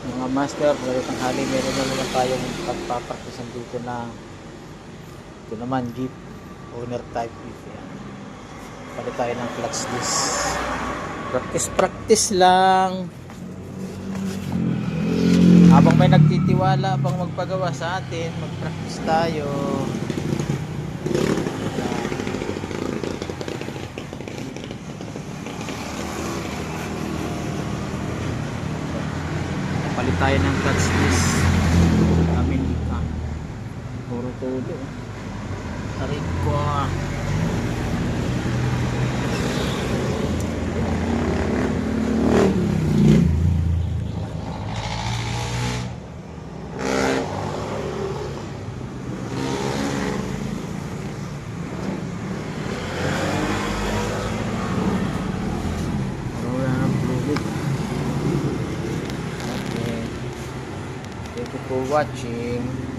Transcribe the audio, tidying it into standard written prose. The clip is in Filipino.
Mga master, ngayong tanghali meron na naman tayong pagpapraktisan dito na ito naman jeep owner type jeep. Yan. Palit tayo ng clutch disc. Practice lang. Habang may nagtitiwala pang magpagawa sa atin, mag-practice tayo. Palit tayo ng clutch disc. Namin dito. Puro tulo. Tarik ko. Thank you for watching.